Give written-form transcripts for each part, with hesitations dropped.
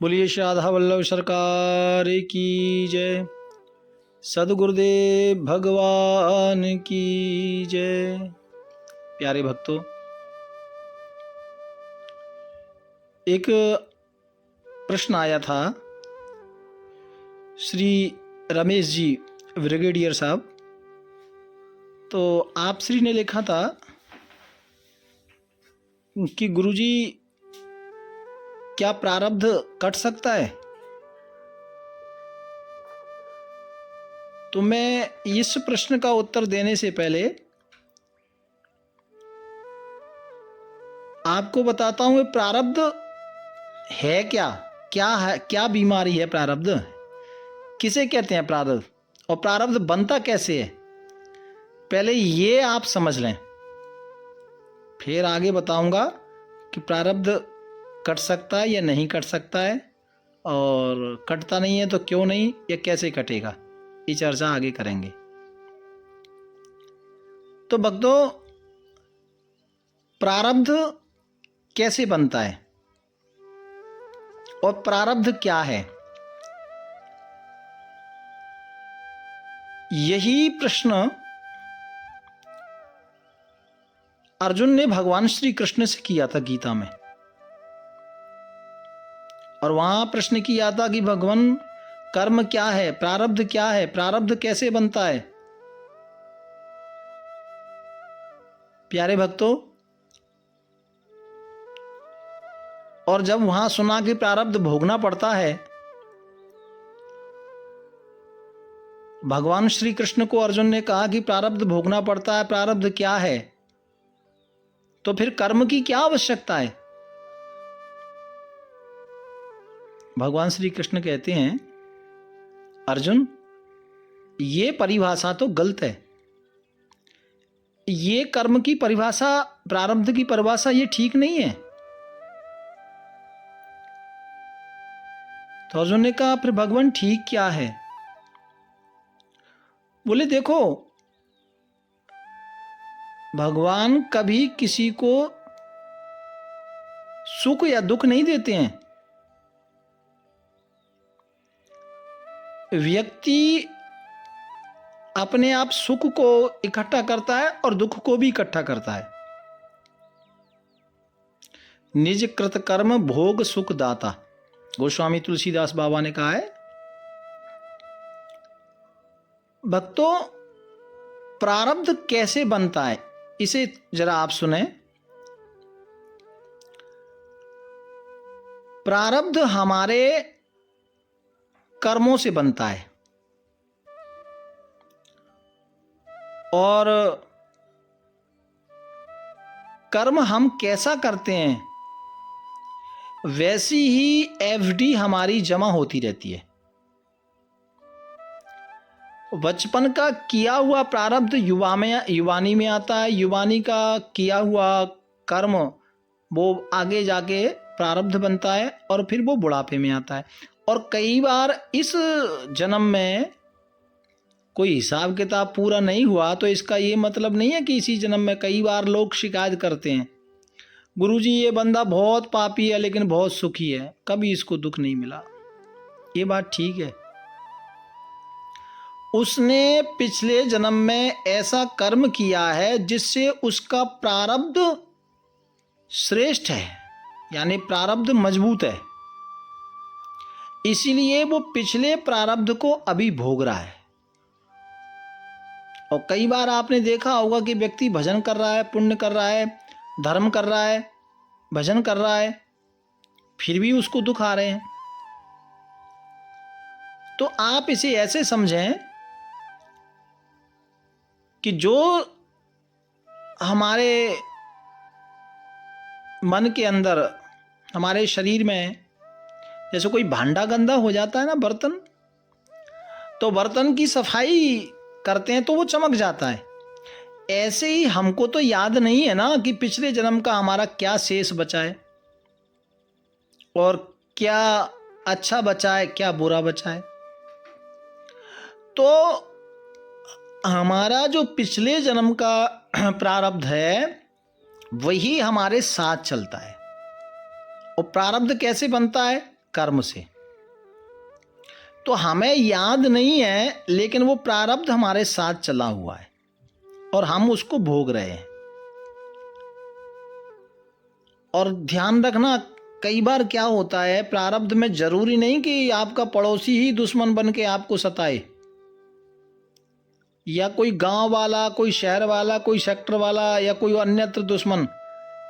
बोलिए श्री राधा वल्लभ सरकार की जय। सद्गुरुदेव भगवान की जय। प्यारे भक्तों, एक प्रश्न आया था श्री रमेश जी ब्रिगेडियर साहब। तो आप श्री ने लिखा था कि गुरुजी, क्या प्रारब्ध कट सकता है? तो मैं इस प्रश्न का उत्तर देने से पहले आपको बताता हूं प्रारब्ध है क्या, क्या है, क्या बीमारी है प्रारब्ध, किसे कहते हैं प्रारब्ध, और प्रारब्ध बनता कैसे है। पहले ये आप समझ लें, फिर आगे बताऊंगा कि प्रारब्ध कट सकता है या नहीं कट सकता है, और कटता नहीं है तो क्यों नहीं, या कैसे कटेगा, ये चर्चा आगे करेंगे। तो भक्तों, प्रारब्ध कैसे बनता है और प्रारब्ध क्या है, यही प्रश्न अर्जुन ने भगवान श्री कृष्ण से किया था गीता में। और वहां प्रश्न किया था कि भगवान, कर्म क्या है, प्रारब्ध क्या है, प्रारब्ध कैसे बनता है। प्यारे भक्तों, और जब वहां सुना कि प्रारब्ध भोगना पड़ता है, भगवान श्री कृष्ण को अर्जुन ने कहा कि प्रारब्ध भोगना पड़ता है, प्रारब्ध क्या है, तो फिर कर्म की क्या आवश्यकता है। भगवान श्री कृष्ण कहते हैं, अर्जुन, ये परिभाषा तो गलत है, ये कर्म की परिभाषा, प्रारब्ध की परिभाषा ये ठीक नहीं है। तो अर्जुन ने कहा, फिर भगवान ठीक क्या है। बोले, देखो, भगवान कभी किसी को सुख या दुख नहीं देते हैं। व्यक्ति अपने आप सुख को इकट्ठा करता है और दुख को भी इकट्ठा करता है। निज कृत कर्म भोग सुख दाता, गोस्वामी तुलसीदास बाबा ने कहा है। भक्तों, प्रारब्ध कैसे बनता है, इसे जरा आप सुने। प्रारब्ध हमारे कर्मों से बनता है, और कर्म हम कैसा करते हैं वैसी ही एफडी हमारी जमा होती रहती है। बचपन का किया हुआ प्रारब्ध युवानी में आता है, युवानी का किया हुआ कर्म वो आगे जाके प्रारब्ध बनता है, और फिर वो बुढ़ापे में आता है। और कई बार इस जन्म में कोई हिसाब किताब पूरा नहीं हुआ, तो इसका ये मतलब नहीं है कि इसी जन्म में। कई बार लोग शिकायत करते हैं, गुरुजी ये बंदा बहुत पापी है लेकिन बहुत सुखी है, कभी इसको दुख नहीं मिला। ये बात ठीक है, उसने पिछले जन्म में ऐसा कर्म किया है जिससे उसका प्रारब्ध श्रेष्ठ है, यानी प्रारब्ध मजबूत है, इसीलिए वो पिछले प्रारब्ध को अभी भोग रहा है। और कई बार आपने देखा होगा कि व्यक्ति भजन कर रहा है, पुण्य कर रहा है, धर्म कर रहा है, भजन कर रहा है, फिर भी उसको दुख आ रहे हैं। तो आप इसे ऐसे समझें कि जो हमारे मन के अंदर, हमारे शरीर में, जैसे कोई भांडा गंदा हो जाता है ना, बर्तन, तो बर्तन की सफाई करते हैं तो वो चमक जाता है। ऐसे ही हमको तो याद नहीं है ना कि पिछले जन्म का हमारा क्या शेष बचा है, और क्या अच्छा बचा है, क्या बुरा बचा है। तो हमारा जो पिछले जन्म का प्रारब्ध है वही हमारे साथ चलता है। और प्रारब्ध कैसे बनता है, कर्म से। तो हमें याद नहीं है, लेकिन वो प्रारब्ध हमारे साथ चला हुआ है और हम उसको भोग रहे हैं। और ध्यान रखना, कई बार क्या होता है, प्रारब्ध में जरूरी नहीं कि आपका पड़ोसी ही दुश्मन बन के आपको सताए, या कोई गांव वाला, कोई शहर वाला, कोई सेक्टर वाला, या कोई अन्यत्र दुश्मन।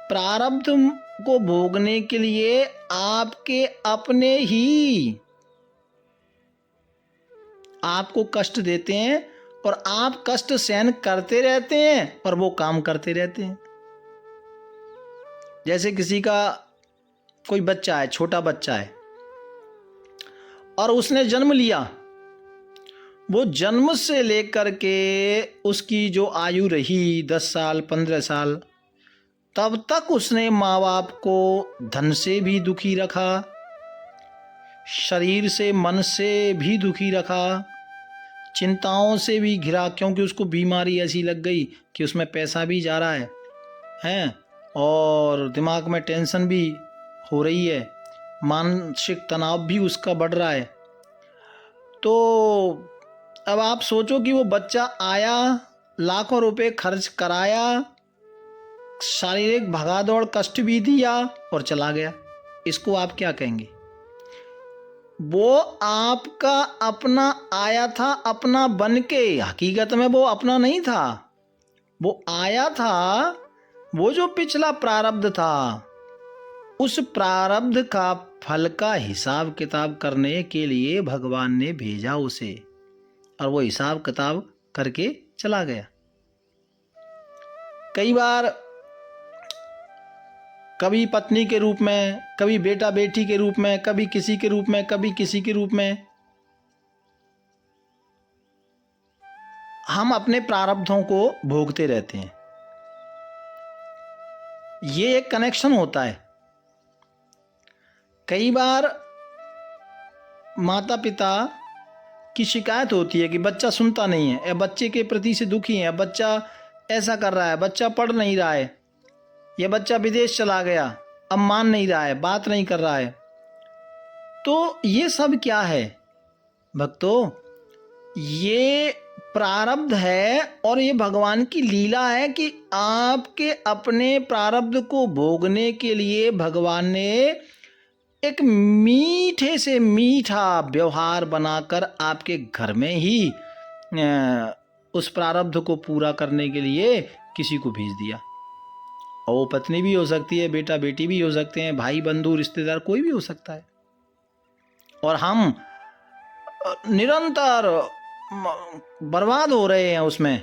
प्रारब्ध को भोगने के लिए आपके अपने ही आपको कष्ट देते हैं और आप कष्ट सहन करते रहते हैं और वो काम करते रहते हैं। जैसे किसी का कोई बच्चा है, छोटा बच्चा है, और उसने जन्म लिया, वो जन्म से लेकर के उसकी जो आयु रही 10 साल 15 साल, तब तक उसने माँ बाप को धन से भी दुखी रखा, शरीर से मन से भी दुखी रखा, चिंताओं से भी घिरा, क्योंकि उसको बीमारी ऐसी लग गई कि उसमें पैसा भी जा रहा है और दिमाग में टेंशन भी हो रही है, मानसिक तनाव भी उसका बढ़ रहा है। तो अब आप सोचो कि वो बच्चा आया, लाखों रुपए खर्च कराया, शारीरिक भगादौड़ कष्ट भी दिया और चला गया। इसको आप क्या कहेंगे? वो आपका अपना आया था, अपना बन के। हकीकत में वो अपना नहीं था, वो आया था। वो जो पिछला प्रारब्ध था, उस प्रारब्ध का फल का हिसाब किताब करने के लिए भगवान ने भेजा उसे, और वो हिसाब किताब करके चला गया। कई बार कभी पत्नी के रूप में, कभी बेटा बेटी के रूप में, कभी किसी के रूप में, कभी किसी के रूप में, हम अपने प्रारब्धों को भोगते रहते हैं। ये एक कनेक्शन होता है। कई बार माता पिता की शिकायत होती है कि बच्चा सुनता नहीं है, या बच्चे के प्रति से दुखी है, बच्चा ऐसा कर रहा है, बच्चा पढ़ नहीं रहा है, या बच्चा विदेश चला गया, अब मान नहीं रहा है, बात नहीं कर रहा है। तो ये सब क्या है भक्तों? ये प्रारब्ध है, और ये भगवान की लीला है कि आपके अपने प्रारब्ध को भोगने के लिए भगवान ने एक मीठे से मीठा व्यवहार बनाकर आपके घर में ही उस प्रारब्ध को पूरा करने के लिए किसी को भेज दिया। और वो पत्नी भी हो सकती है, बेटा बेटी भी हो सकते हैं, भाई बंधु रिश्तेदार कोई भी हो सकता है। और हम निरंतर बर्बाद हो रहे हैं उसमें,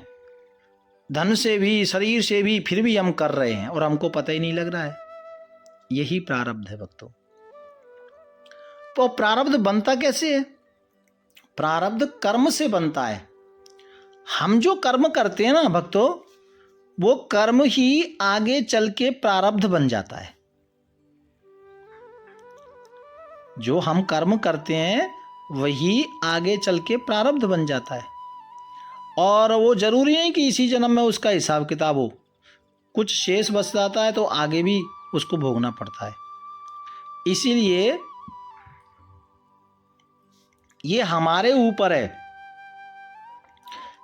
धन से भी, शरीर से भी, फिर भी हम कर रहे हैं और हमको पता ही नहीं लग रहा है। यही प्रारब्ध है भक्तों। तो प्रारब्ध बनता कैसे है? प्रारब्ध कर्म से बनता है। हम जो कर्म करते हैं ना भक्तों, वो कर्म ही आगे चल के प्रारब्ध बन जाता है। जो हम कर्म करते हैं वही आगे चल के प्रारब्ध बन जाता है। और वो जरूरी नहीं कि इसी जन्म में उसका हिसाब किताब हो, कुछ शेष बच जाता है तो आगे भी उसको भोगना पड़ता है। इसीलिए ये हमारे ऊपर है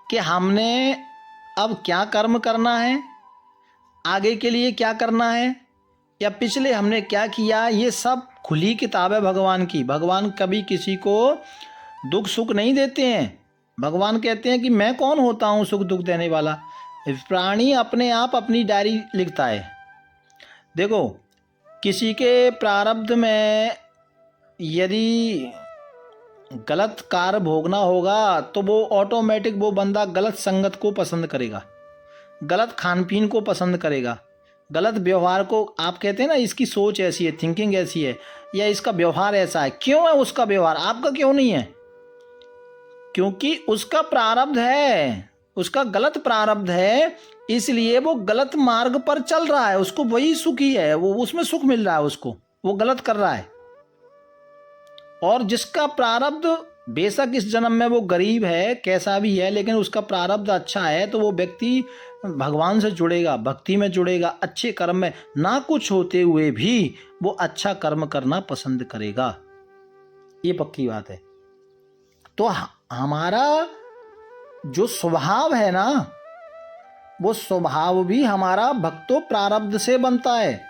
कि हमने अब क्या कर्म करना है, आगे के लिए क्या करना है, या पिछले हमने क्या किया। ये सब खुली किताब है भगवान की। भगवान कभी किसी को दुख सुख नहीं देते हैं। भगवान कहते हैं कि मैं कौन होता हूँ सुख दुख देने वाला। प्राणी अपने आप अपनी डायरी लिखता है। देखो, किसी के प्रारब्ध में यदि गलत कार्य भोगना होगा तो वो ऑटोमेटिक वो बंदा गलत संगत को पसंद करेगा, गलत खान पीन को पसंद करेगा, गलत व्यवहार को। आप कहते हैं ना इसकी सोच ऐसी है, थिंकिंग ऐसी है, या इसका व्यवहार ऐसा है। क्यों है उसका व्यवहार, आपका क्यों नहीं है? क्योंकि उसका प्रारब्ध है, उसका गलत प्रारब्ध है, इसलिए वो गलत मार्ग पर चल रहा है। उसको वही सुखी है, वो उसमें सुख मिल रहा है उसको, वो गलत कर रहा है। और जिसका प्रारब्ध बेशक इस जन्म में वो गरीब है, कैसा भी है, लेकिन उसका प्रारब्ध अच्छा है, तो वो व्यक्ति भगवान से जुड़ेगा, भक्ति में जुड़ेगा, अच्छे कर्म में, ना कुछ होते हुए भी वो अच्छा कर्म करना पसंद करेगा। ये पक्की बात है। तो हमारा जो स्वभाव है ना, वो स्वभाव भी हमारा भक्तों प्रारब्ध से बनता है।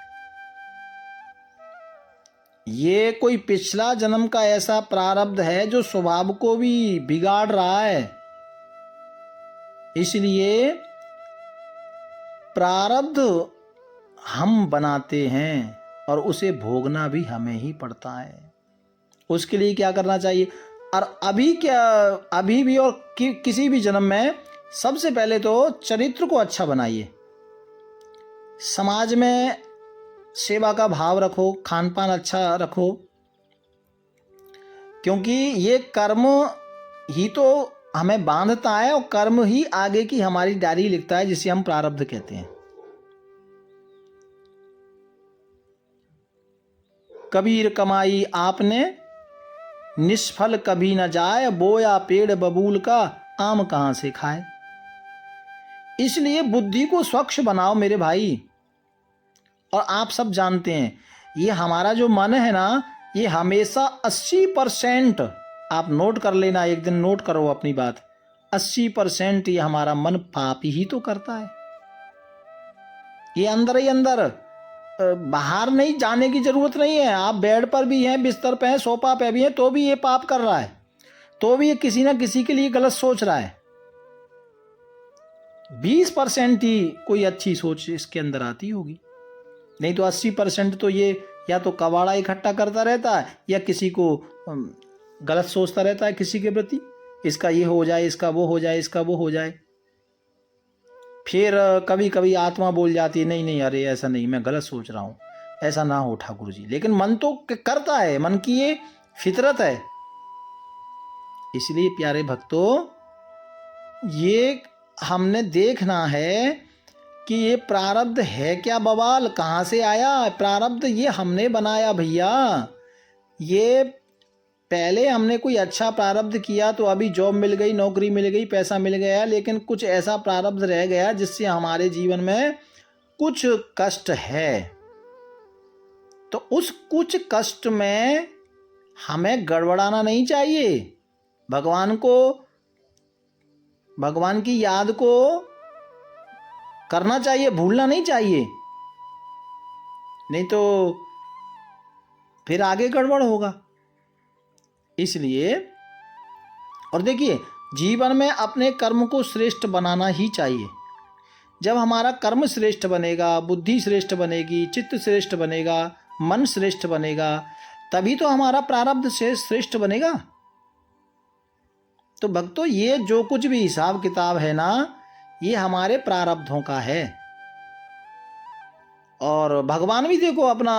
ये कोई पिछला जन्म का ऐसा प्रारब्ध है जो स्वभाव को भी बिगाड़ रहा है। इसलिए प्रारब्ध हम बनाते हैं और उसे भोगना भी हमें ही पड़ता है। उसके लिए क्या करना चाहिए? और अभी भी और किसी भी जन्म में सबसे पहले तो चरित्र को अच्छा बनाइए, समाज में सेवा का भाव रखो, खान पान अच्छा रखो, क्योंकि ये कर्म ही तो हमें बांधता है और कर्म ही आगे की हमारी डायरी लिखता है, जिसे हम प्रारब्ध कहते हैं। कबीर कमाई आपने निष्फल कभी न जाए, बोया पेड़ बबूल का आम कहां से खाए। इसलिए बुद्धि को स्वच्छ बनाओ मेरे भाई। और आप सब जानते हैं ये हमारा जो मन है ना, ये हमेशा 80%, आप नोट कर लेना, एक दिन नोट करो अपनी बात, 80% ये हमारा मन पाप ही तो करता है। ये अंदर ही अंदर, बाहर नहीं जाने की जरूरत नहीं है। आप बेड पर भी हैं, बिस्तर पे हैं, सोफा पे भी हैं, तो भी ये पाप कर रहा है, तो भी ये किसी ना किसी के लिए गलत सोच रहा है। 20% ही कोई अच्छी सोच इसके अंदर आती होगी, नहीं तो 80% तो ये या तो कबाड़ा इकट्ठा करता रहता है या किसी को गलत सोचता रहता है किसी के प्रति, इसका ये हो जाए, इसका वो हो जाए, इसका वो हो जाए। फिर कभी कभी आत्मा बोल जाती है, नहीं नहीं, अरे ऐसा नहीं, मैं गलत सोच रहा हूँ, ऐसा ना हो ठाकुर जी। लेकिन मन तो करता है, मन की ये फितरत है। इसलिए प्यारे भक्तों, ये हमने देखना है कि ये प्रारब्ध है क्या बवाल, कहाँ से आया प्रारब्ध? ये हमने बनाया भैया। ये पहले हमने कोई अच्छा प्रारब्ध किया तो अभी जॉब मिल गई, नौकरी मिल गई, पैसा मिल गया, लेकिन कुछ ऐसा प्रारब्ध रह गया जिससे हमारे जीवन में कुछ कष्ट है। तो उस कुछ कष्ट में हमें गड़बड़ाना नहीं चाहिए। भगवान की याद को करना चाहिए, भूलना नहीं चाहिए, नहीं तो फिर आगे गड़बड़ होगा। इसलिए, और देखिए, जीवन में अपने कर्म को श्रेष्ठ बनाना ही चाहिए। जब हमारा कर्म श्रेष्ठ बनेगा, बुद्धि श्रेष्ठ बनेगी, चित्त श्रेष्ठ बनेगा, मन श्रेष्ठ बनेगा, तभी तो हमारा प्रारब्ध से श्रेष्ठ बनेगा। तो भक्तों, ये जो कुछ भी हिसाब किताब है ना, ये हमारे प्रारब्धों का है। और भगवान भी देखो अपना,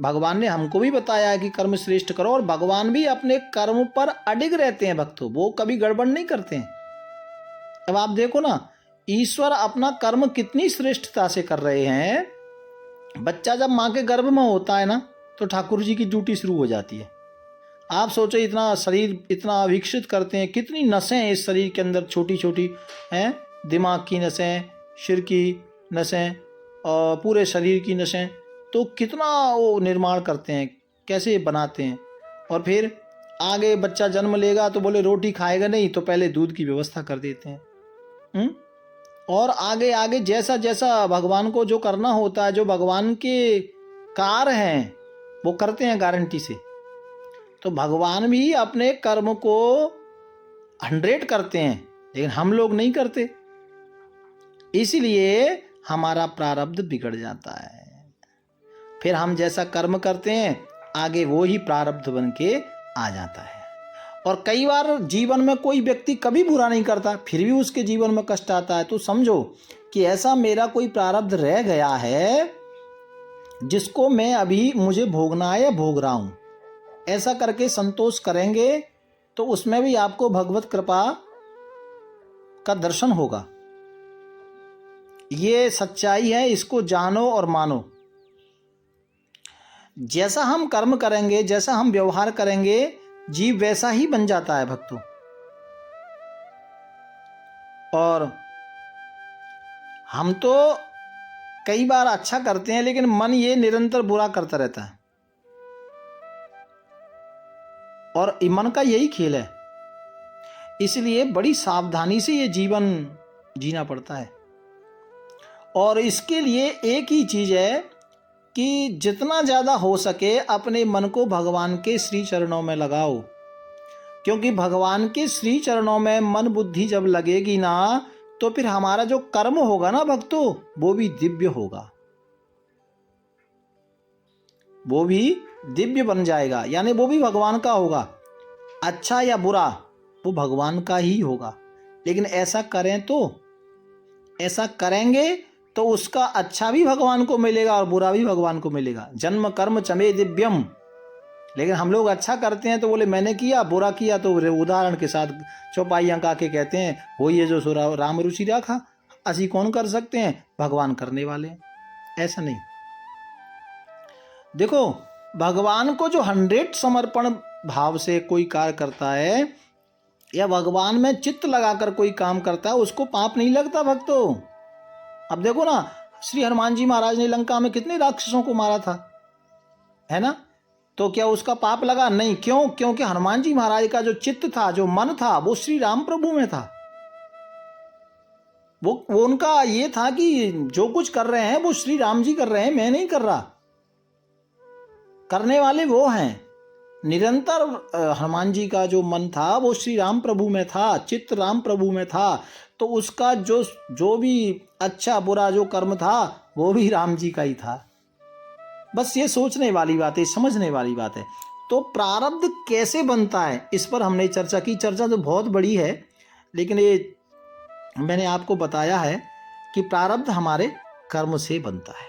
भगवान ने हमको भी बताया है कि कर्म श्रेष्ठ करो, और भगवान भी अपने कर्म पर अडिग रहते हैं भक्तों, वो कभी गड़बड़ नहीं करते हैं। अब आप देखो ना, ईश्वर अपना कर्म कितनी श्रेष्ठता से कर रहे हैं। बच्चा जब माँ के गर्भ में होता है ना, तो ठाकुर जी की ड्यूटी शुरू हो जाती है। आप सोचो, इतना शरीर इतना विकसित करते हैं, कितनी नसें हैं इस शरीर के अंदर, छोटी छोटी हैं, दिमाग की नसें, सिर की नसें और पूरे शरीर की नसें, तो कितना वो निर्माण करते हैं, कैसे बनाते हैं। और फिर आगे बच्चा जन्म लेगा तो बोले रोटी खाएगा नहीं, तो पहले दूध की व्यवस्था कर देते हैं। और आगे आगे जैसा जैसा भगवान को जो करना होता है, जो भगवान के कार्य हैं, वो करते हैं गारंटी से। तो भगवान भी अपने कर्म को 100 करते हैं, लेकिन हम लोग नहीं करते, इसलिए हमारा प्रारब्ध बिगड़ जाता है। फिर हम जैसा कर्म करते हैं, आगे वो ही प्रारब्ध बन के आ जाता है। और कई बार जीवन में कोई व्यक्ति कभी बुरा नहीं करता, फिर भी उसके जीवन में कष्ट आता है, तो समझो कि ऐसा मेरा कोई प्रारब्ध रह गया है जिसको मैं अभी मुझे भोगना है या भोग रहा हूं। ऐसा करके संतोष करेंगे तो उसमें भी आपको भगवत कृपा का दर्शन होगा। ये सच्चाई है, इसको जानो और मानो। जैसा हम कर्म करेंगे, जैसा हम व्यवहार करेंगे, जीव वैसा ही बन जाता है भक्तों। और हम तो कई बार अच्छा करते हैं, लेकिन मन ये निरंतर बुरा करता रहता है। और मन का यही खेल है। इसलिए बड़ी सावधानी से ये जीवन जीना पड़ता है। और इसके लिए एक ही चीज़ है कि जितना ज़्यादा हो सके अपने मन को भगवान के श्री चरणों में लगाओ, क्योंकि भगवान के श्री चरणों में मन बुद्धि जब लगेगी ना, तो फिर हमारा जो कर्म होगा ना भक्तों, वो भी दिव्य होगा, वो भी दिव्य बन जाएगा, यानी वो भी भगवान का होगा। अच्छा या बुरा वो भगवान का ही होगा। लेकिन ऐसा करें तो, ऐसा करेंगे तो उसका अच्छा भी भगवान को मिलेगा और बुरा भी भगवान को मिलेगा। जन्म कर्म चमे दिव्यम। लेकिन हम लोग अच्छा करते हैं तो बोले मैंने किया, बुरा किया तो उदाहरण के साथ चौपाई अंका के कहते हैं वो ये जो सुरा राम रुचि राखा, असी कौन कर सकते हैं, भगवान करने वाले। ऐसा नहीं। देखो भगवान को जो 100 समर्पण भाव से कोई कार्य करता है या भगवान में चित्त लगाकर कोई काम करता है, उसको पाप नहीं लगता भक्तों। अब देखो ना, श्री हनुमान जी महाराज ने लंका में कितने राक्षसों को मारा था, है ना? तो क्या उसका पाप लगा? नहीं। क्यों? क्योंकि हनुमान जी महाराज का जो चित्त था, जो मन था, वो श्री राम प्रभु में था। वो उनका ये था कि जो कुछ कर रहे हैं वो श्री राम जी कर रहे हैं, मैं नहीं कर रहा। करने वाले वो हैं। निरंतर हनुमान जी का जो मन था वो श्री राम प्रभु में था, चित्त राम प्रभु में था। तो उसका जो भी अच्छा बुरा जो कर्म था वो भी राम जी का ही था। बस ये सोचने वाली बात है, समझने वाली बात है। तो प्रारब्ध कैसे बनता है इस पर हमने चर्चा की। चर्चा तो बहुत बड़ी है, लेकिन ये मैंने आपको बताया है कि प्रारब्ध हमारे कर्म से बनता है।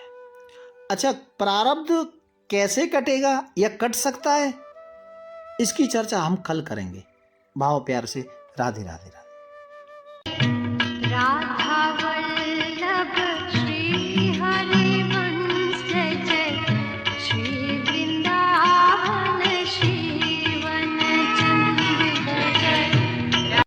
अच्छा, प्रारब्ध कैसे कटेगा या कट सकता है, इसकी चर्चा हम कल करेंगे। भाव प्यार से राधे राधे राधे।